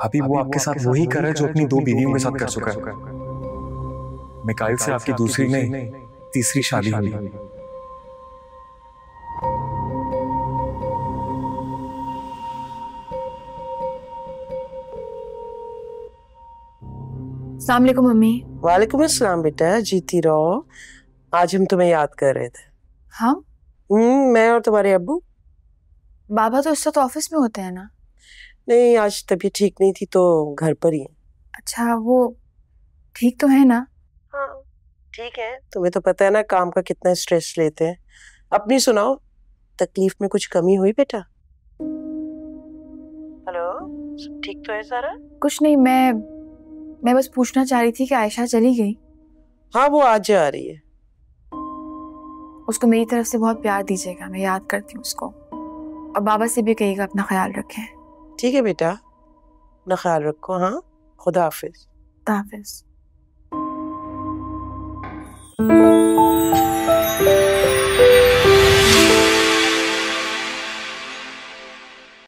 अभी वो आपके साथ वही कर रहा है जो अपनी 2 बीवियों के साथ कर चुका है। मिकाइल से आपकी दूसरी नहीं, तीसरी शादी हुई। अस्सलाम वालेकुम मम्मी। वालेकुम अस्सलाम बेटा, जीती रहो। आज हम तुम्हें याद कर रहे थे। हम? मैं और तुम्हारे अब्बू। बाबा तो इस वक्त ऑफिस में होते हैं ना? नहीं, आज तबीयत ठीक नहीं थी तो घर पर ही है। अच्छा, वो ठीक तो है ना? हाँ ठीक है। तुम्हें तो पता है ना काम का कितना स्ट्रेस लेते हैं। अपनी सुनाओ, तकलीफ में कुछ कमी हुई बेटा? हेलो, सब ठीक तो है सारा? कुछ नहीं, मैं बस पूछना चाह रही थी कि आयशा चली गई? हाँ, वो आज आ रही है। उसको मेरी तरफ से बहुत प्यार दीजिएगा, मैं याद करती हूँ उसको। और बाबा से भी कहिएगा अपना ख्याल रखें। ठीक है बेटा, अपना ख्याल रखो। हाँ, खुदा हाफिज। खुदा हाफिज।